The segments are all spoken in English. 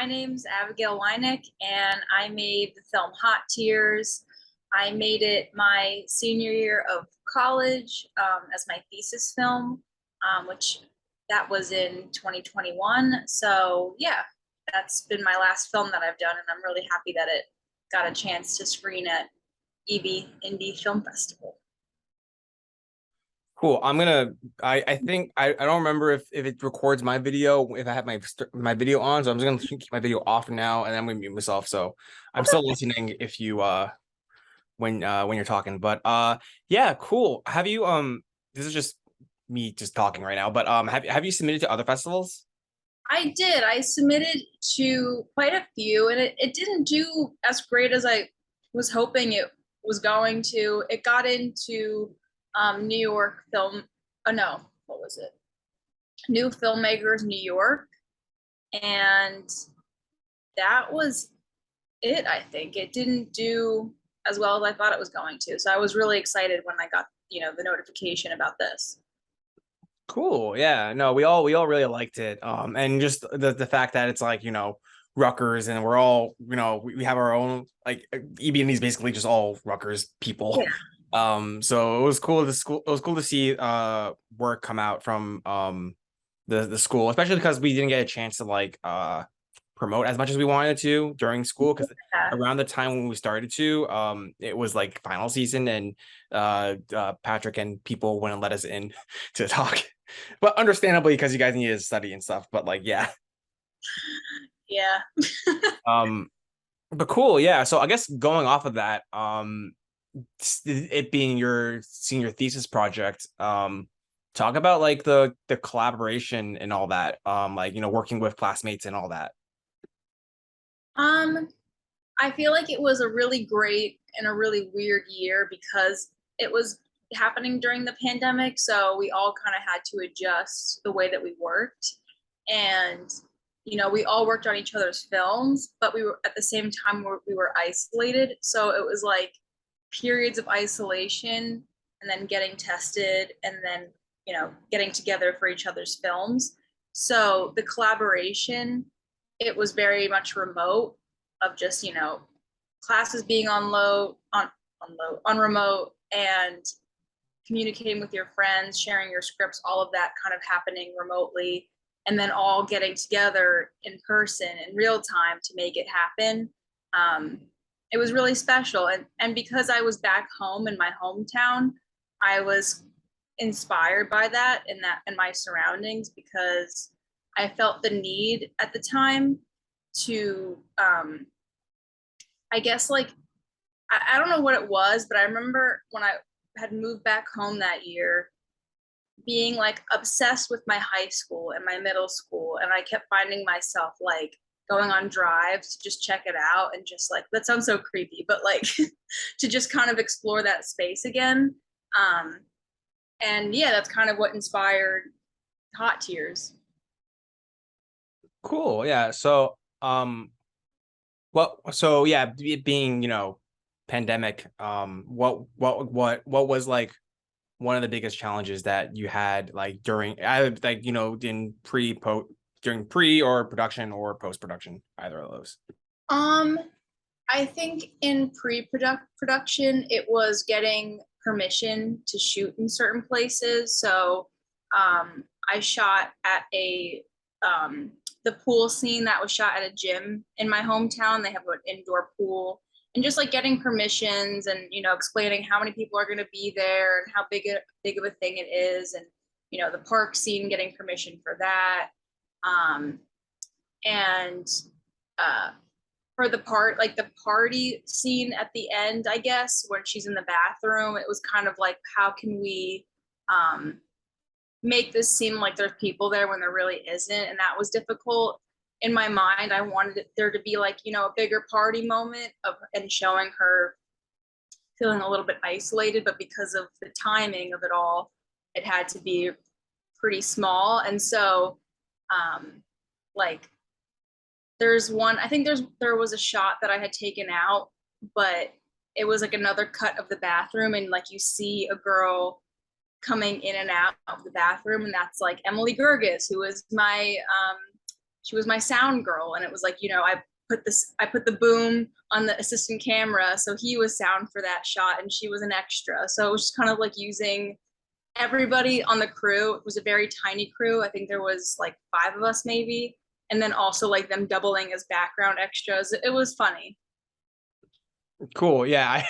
my name's Abigail Weinick, and I made the film Hot Tears. I made it my senior year of college as my thesis film, which that was in 2021. So yeah, that's been my last film that I've done, and I'm really happy that it got a chance to screen at EB Indie Film Festival. Cool. I think I don't remember if it records my video, if I have my video on, so I'm just gonna keep my video off now and then I'm gonna mute myself. So I'm Okay. still listening if you when you're talking. But yeah, cool. Have you this is just me just talking right now, but have you submitted to other festivals? I did. I submitted to quite a few, and it didn't do as great as I was hoping it was going to. It got into New York Film. Oh no, what was it? New Filmmakers New York, and that was it. I think it didn't do as well as I thought it was going to. So I was really excited when I got the notification about this. Cool. Yeah. No, we all really liked it. And just the fact that it's like, Rutgers and we're all, we have our own like EB&E is basically just all Rutgers people. Yeah. So it was cool it was cool to see work come out from the school, especially because we didn't get a chance to like promote as much as we wanted to during school, because Yeah. around the time when we started to it was like final season, and Patrick and people wouldn't let us in to talk, but understandably because you guys needed to study and stuff, but like yeah. Yeah. um but cool, yeah. So I guess going off of that, it being your senior thesis project, talk about like the collaboration and all that, like working with classmates and all that. Um, I feel like it was a really great and a really weird year because it was happening during the pandemic. So we all kind of had to adjust the way that we worked. And, we all worked on each other's films, but we were at the same time we were isolated. So it was like periods of isolation and then getting tested and then, getting together for each other's films. So the collaboration, it was very much remote of just, classes being on remote, and communicating with your friends, sharing your scripts, all of that kind of happening remotely, and then all getting together in person in real time to make it happen. It was really special, and because I was back home in my hometown, I was inspired by that and my surroundings, because I felt the need at the time to I guess like I don't know what it was, but I remember when I had moved back home that year being like obsessed with my high school and my middle school, and I kept finding myself like going on drives to just check it out, and just like, that sounds so creepy, but like to just kind of explore that space again. And yeah, that's kind of what inspired Hot Tears. Cool. Yeah. So well, so yeah, it being, pandemic, what was like one of the biggest challenges that you had like during either like, in during pre or production or post-production, either of those? um I think in production, it was getting permission to shoot in certain places. So I shot at the pool scene that was shot at a gym in my hometown. They have an indoor pool, and just like getting permissions and, explaining how many people are going to be there and how big of a thing it is. And, the park scene, getting permission for that. Um, and, for the party scene at the end, I guess, when she's in the bathroom, it was kind of like, how can we make this seem like there's people there when there really isn't? And that was difficult. In my mind, I wanted there to be like, a bigger party moment and showing her feeling a little bit isolated, but because of the timing of it all, it had to be pretty small. And so like I think there was a shot that I had taken out, but it was like another cut of the bathroom, and like you see a girl coming in and out of the bathroom, and that's like Emily Gergis, who is my she was my sound girl, and it was like, I put the boom on the assistant camera, so he was sound for that shot, and she was an extra. So it was just kind of like using everybody on the crew. It was a very tiny crew. I think there was like 5 of us maybe, and then also like them doubling as background extras. It was funny. Cool. Yeah,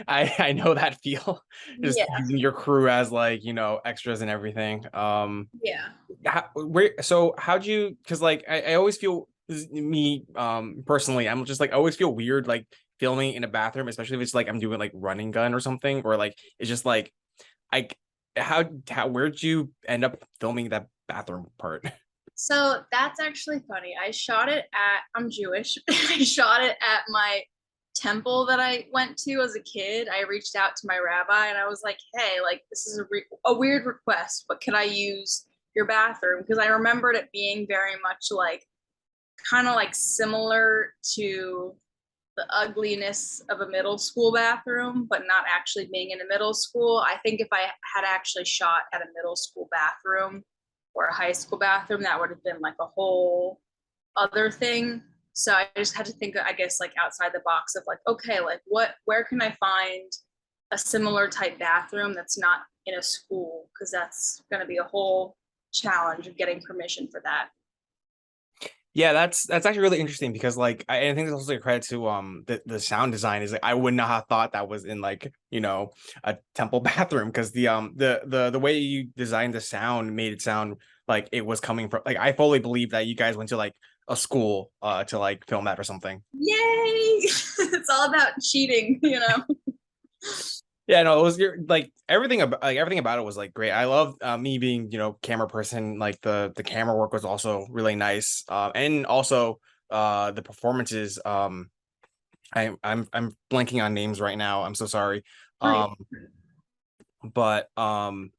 I know that feel. Just Yeah, using your crew as like, extras and everything. yeah. How'd you, because like I always feel, me personally, I'm just like I always feel weird like filming in a bathroom, especially if it's like I'm doing like running gun or something, or like it's just like I how where'd you end up filming that bathroom part? So that's actually funny. I'm Jewish. I shot it at my temple that I went to as a kid. I reached out to my rabbi and I was like, hey, like, this is a weird request, but could I use your bathroom? Because I remembered it being very much like, kind of like similar to the ugliness of a middle school bathroom, but not actually being in a middle school. I think if I had actually shot at a middle school bathroom or a high school bathroom, that would have been like a whole other thing. So I just had to think, I guess, like outside the box of like, okay, like where can I find a similar type bathroom that's not in a school? Because that's going to be a whole challenge of getting permission for that. Yeah, that's actually really interesting because like I think it's also a credit to the sound design is like I would not have thought that was in like a temple bathroom because the way you designed the sound made it sound like it was coming from like I fully believe that you guys went to like a school to like film that or something. Yay! It's all about cheating, you know? Yeah, no, it was your like everything about it was like great. I love me being camera person. Like the camera work was also really nice. And also the performances. I'm blanking on names right now. I'm so sorry. Oh, yeah. Um, but hold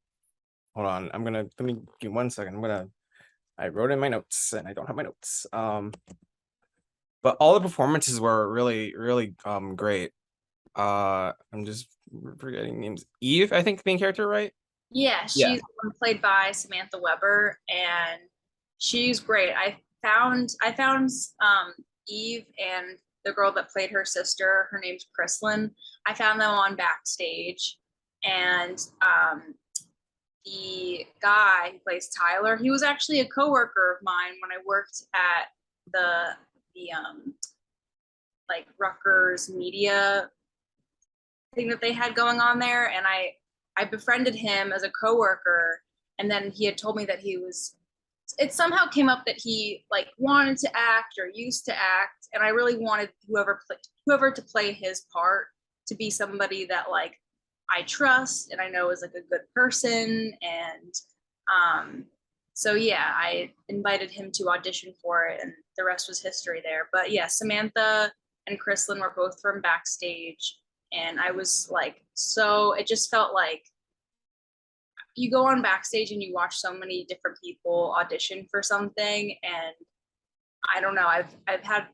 on. Let me give 1 second. I wrote in my notes and I don't have my notes. But all the performances were really really great. I'm just forgetting names. Eve, I think the main character, right? Yeah, Yeah. she's played by Samantha Weber, and she's great. I found Eve and the girl that played her sister. Her name's Chrislyn. I found them on Backstage, and the guy who plays Tyler, he was actually a coworker of mine when I worked at the like Rutgers media thing that they had going on there, and I befriended him as a coworker, and then he had told me that he was. It somehow came up that he like wanted to act or used to act, and I really wanted whoever to play his part to be somebody that like I trust and I know is like a good person, and um, so yeah, I invited him to audition for it, and the rest was history there. But yeah, Samantha and Chrislyn were both from Backstage, and I was like, so it just felt like you go on Backstage and you watch so many different people audition for something, and I don't know, I've had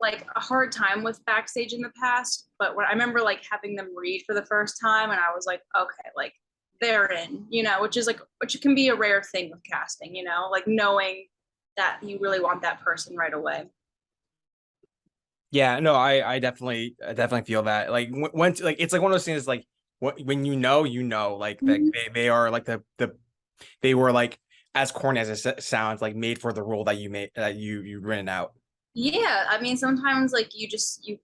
like a hard time with Backstage in the past, but when I remember like having them read for the first time, and I was like, okay, like they're in, which can be a rare thing with casting, like knowing that you really want that person right away. Yeah, no, I definitely feel that. Like when like it's like one of those things like when like that Mhm. they are like they were like as corny as it sounds like made for the role that you made that you written out. Yeah, I mean, sometimes like you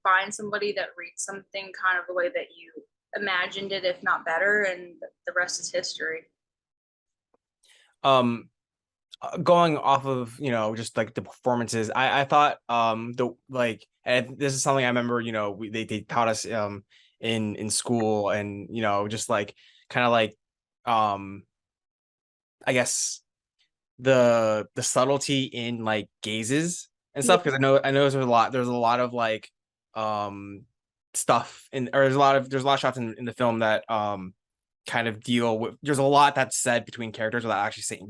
find somebody that reads something kind of the way that you imagined it, if not better, and the rest is history. Um Going off of just like the performances, I thought the like and this is something I remember they taught us in school and just like kind of like um I guess the subtlety in like gazes and Yeah, stuff because I know there's a lot of like um stuff in or there's a lot of shots in the film that kind of deal with there's a lot that's said between characters without actually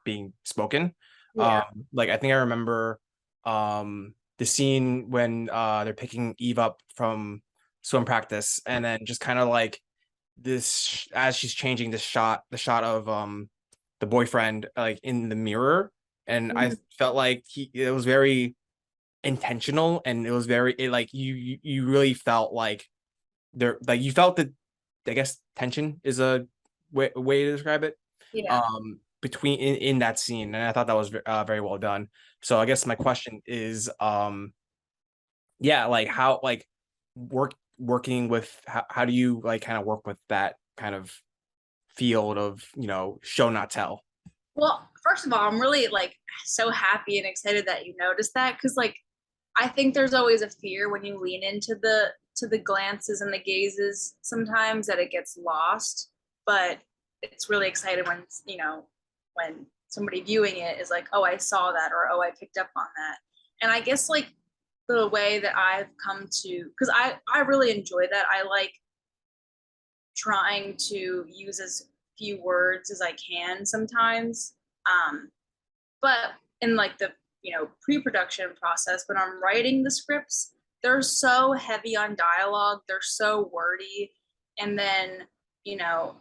being spoken. yeah, Like I think I remember the scene when they're picking Eve up from swim practice and then just kind of like as she's changing the shot of the boyfriend like in the mirror and I Mhm. felt like it was very intentional, and it was like you really felt like there, like you felt that, I guess tension is a way to describe it, Yeah. between in that scene, and I thought that was very well done. So I guess my question is, yeah, like how, like working with, how do you like kind of work with that kind of field of, show not tell? Well, first of all, I'm really like so happy and excited that you noticed that because like I think there's always a fear when you lean into the glances and the gazes sometimes that it gets lost, but it's really excited when when somebody viewing it is like, oh, I saw that, or oh, I picked up on that. And I guess like the way that I've come to, because I really enjoy that. I like trying to use as few words as I can sometimes. But in like the pre-production process, when I'm writing the scripts, they're so heavy on dialogue, they're so wordy, and then you know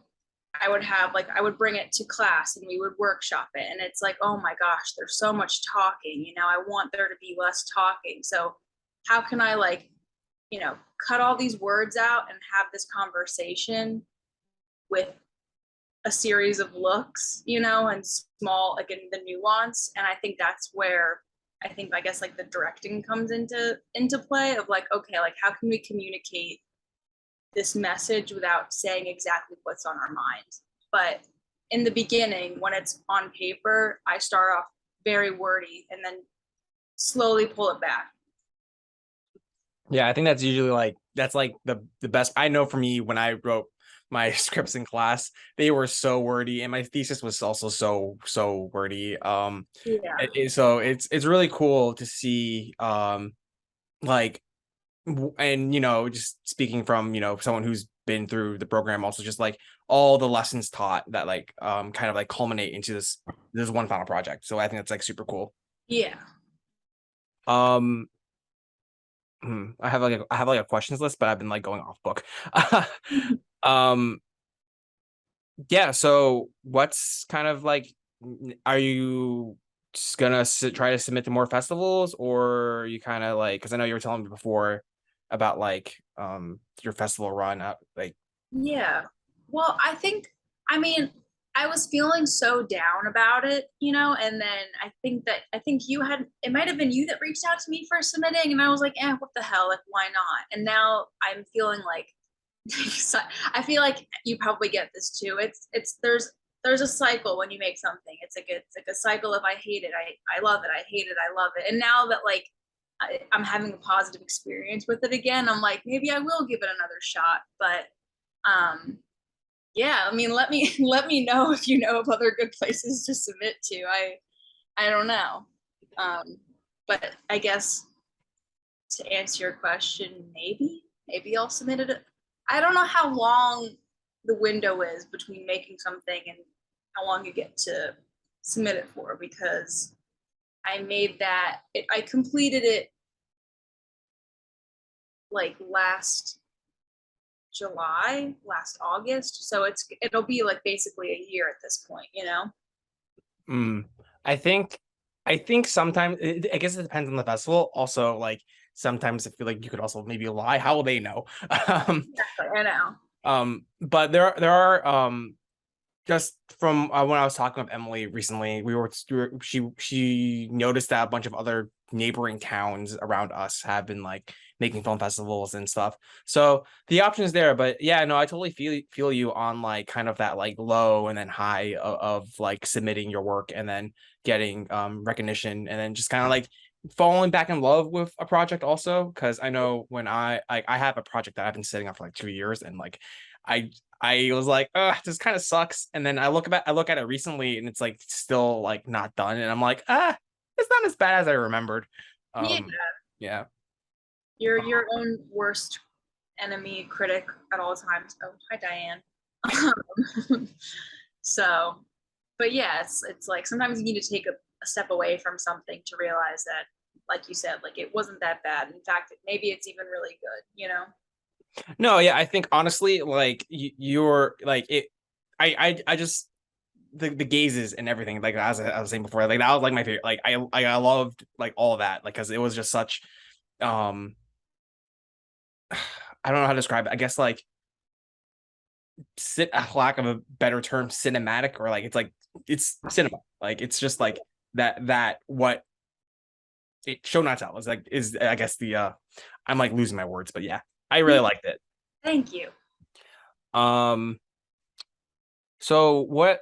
I would bring it to class and we would workshop it, and it's like, oh my gosh, there's so much talking. I want there to be less talking. So how can I like cut all these words out and have this conversation with a series of looks, and small, like in the nuance. And I think that's where I guess like the directing comes into play of like, okay, like how can we communicate this message without saying exactly what's on our mind? But in the beginning, when it's on paper, I start off very wordy and then slowly pull it back. Yeah, I think that's usually like, that's like the best. I know for me, when I wrote my scripts in class, they were so wordy, and my thesis was also so wordy. Yeah. So it's really cool to see, like, and just speaking from, someone who's been through the program, also just like all the lessons taught that like kind of like culminate into this one final project. So I think that's like super cool. Yeah. Um, I have like a questions list, but I've been like going off book. Um, yeah. So what's kind of like, are you just gonna try to submit to more festivals, or you kind of like, because I know you were telling me before about like your festival run up, like. Yeah. Well, I mean, I was feeling so down about it, and then I think it might have been you that reached out to me for submitting, and I was like, what the hell, like, why not? And now I'm feeling like, I feel like you probably get this too. There's a cycle when you make something. It's like a cycle of I hate it, I love it, I hate it, I love it. And now that like I'm having a positive experience with it again, I'm like, maybe I will give it another shot. But um yeah, I mean, let me know if you know of other good places to submit to. I don't know. But I guess to answer your question, maybe I'll submit it. I don't know how long the window is between making something and how long you get to submit it for, because I completed it like last August. So it'll be like basically a year at this point. Mm, I think sometimes I guess it depends on the festival. Also, like sometimes I feel like you could also maybe lie. How will they know? um, Exactly, I know. but there are just from when I was talking with Emily recently, she noticed that a bunch of other neighboring towns around us have been like making film festivals and stuff. So the option is there, but yeah, no, I totally feel you on like kind of that like low and then high of like submitting your work and then getting recognition, and then just kind of like falling back in love with a project also. Because I know when I have a project that I've been setting up for like 2 years, and like I I was like, this kind of sucks. And then I look at it recently, and it's like still like not done. And I'm like, it's not as bad as I remembered. Yeah, Yeah. you're your own worst enemy, critic at all times. Oh, hi Diane. So, but yeah, it's like sometimes you need to take a step away from something to realize that, like you said, like it wasn't that bad. In fact, maybe it's even really good. No, yeah, I think honestly, like you're like it. I just the gazes and everything. Like as I was saying before, like that was like my favorite. Like I loved like all of that. Like because it was just such um I don't know how to describe it. I guess like lack of a better term, cinematic, or like it's cinema. Like it's just like that what it show not tell is like is I guess the I'm like losing my words, but yeah, I really liked it. Thank you. Um so what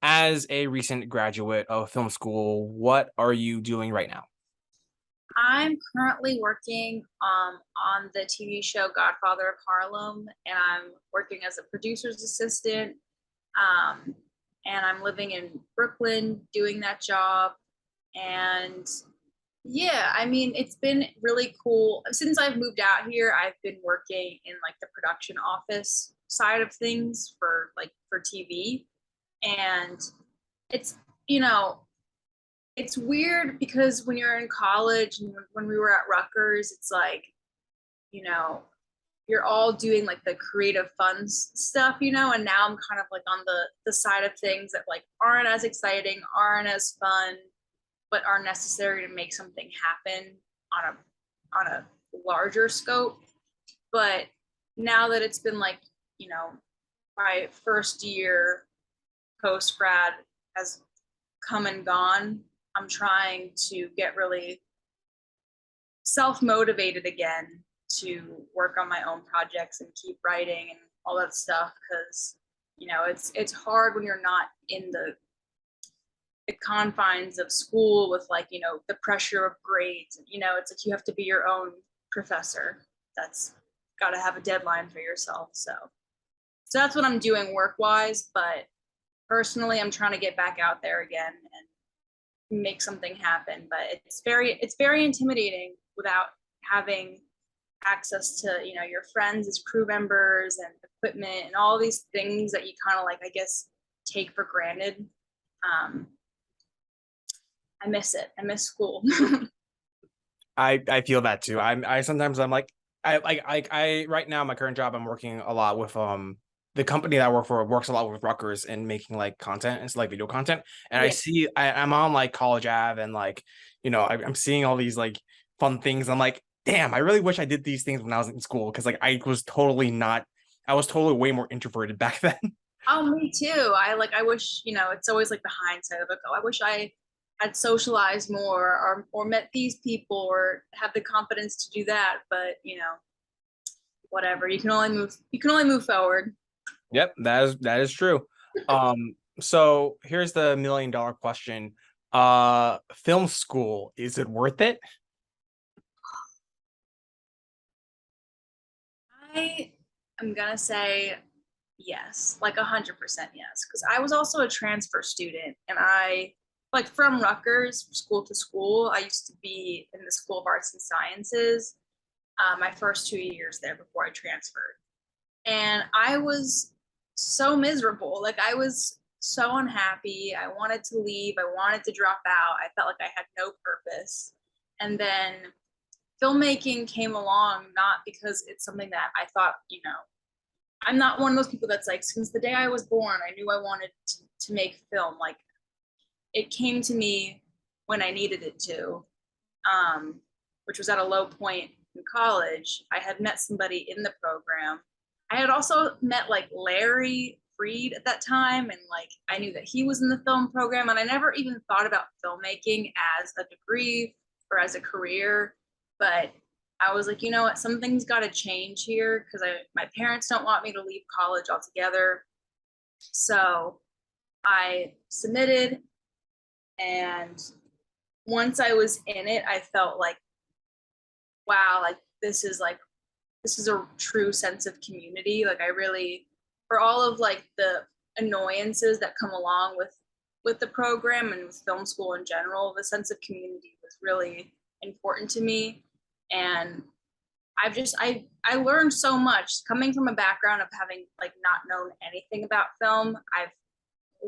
as a recent graduate of film school, what are you doing right now? I'm currently working on the TV show Godfather of Harlem, and I'm working as a producer's assistant. Um, and I'm living in Brooklyn doing that job. And yeah, I mean, it's been really cool. Since I've moved out here, I've been working in like the production office side of things for TV. And it's, you know, it's weird because when you're in college and when we were at Rutgers, it's like, you know, you're all doing like the creative fun stuff, and now I'm kind of like on the side of things that like aren't as exciting, aren't as fun, but are necessary to make something happen on a larger scope. But now that it's been like, my first year post grad has come and gone, I'm trying to get really self motivated again to work on my own projects and keep writing and all that stuff, because it's hard when you're not in the confines of school with like the pressure of grades. It's like you have to be your own professor. That's got to have a deadline for yourself. So that's what I'm doing work wise, but personally I'm trying to get back out there again and make something happen. But it's very intimidating without having access to your friends as crew members and equipment and all these things that you kind of like, I guess, take for granted. I miss it. I miss school. I feel that too. I sometimes I'm like I right now my current job I'm working a lot with the company that I work for works a lot with Rutgers and making like content and like video content. And I Yeah. see I'm on like College Ave and like I'm seeing all these like fun things. I'm like, damn, I really wish I did these things when I was in school because like I was totally way more introverted back then. Oh, me too. I wish, it's always like the hindsight of like, oh, I wish I had socialized more or met these people or have the confidence to do that. But, whatever. You can only move forward. Yep, that is true. So here's the $1 million question. Film school, is it worth it? I am gonna say yes, like 100% yes, because I was also a transfer student, and I like from Rutgers school to school. I used to be in the School of Arts and Sciences, my first 2 years there before I transferred, and I was so miserable. Like I was so unhappy. I wanted to leave. I wanted to drop out. I felt like I had no purpose, and then filmmaking came along, not because it's something that I thought, I'm not one of those people that's like, since the day I was born, I knew I wanted to make film. Like it came to me when I needed it to, which was at a low point in college. I had met somebody in the program. I had also met like Larry Freed at that time, and like I knew that he was in the film program, and I never even thought about filmmaking as a degree or as a career. But I was like, you know what, something's got to change here because my parents don't want me to leave college altogether. So I submitted, and once I was in it, I felt like, wow, like this is a true sense of community. Like I really, for all of like the annoyances that come along with the program and with film school in general, the sense of community was really important to me. And I learned so much coming from a background of having like not known anything about film. I've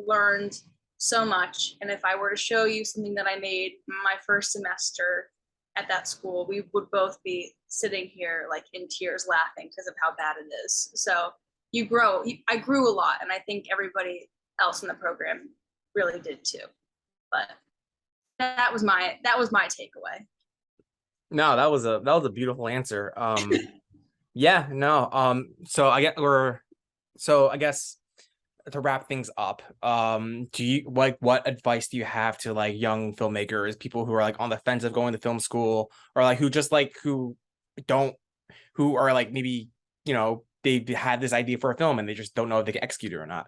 learned so much. And if I were to show you something that I made my first semester at that school, we would both be sitting here like in tears laughing because of how bad it is. So I grew a lot. And I think everybody else in the program really did too. But that was my takeaway. No, that was a beautiful answer. Yeah, no. So I guess to wrap things up, do you like what advice do you have to like young filmmakers, people who are like on the fence of going to film school, or like who just like don't who are like maybe, they had this idea for a film and they just don't know if they can execute it or not?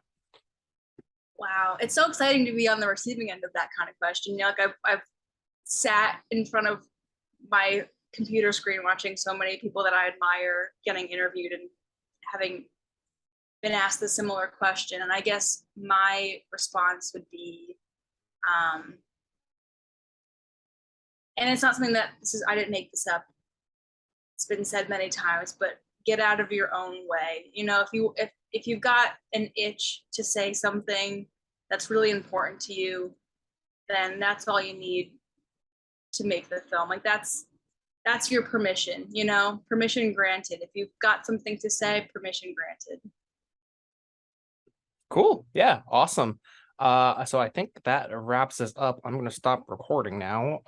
Wow, it's so exciting to be on the receiving end of that kind of question. You know, like I've sat in front of my computer screen watching so many people that I admire getting interviewed and having been asked a similar question. And I guess my response would be, and it's not something that I didn't make this up. It's been said many times, but get out of your own way. You know, if you've got an itch to say something that's really important to you, then that's all you need to make the film. Like that's your permission, you know, permission granted. If you've got something to say, permission granted. Cool. Yeah, awesome. So I think that wraps us up. I'm gonna stop recording now.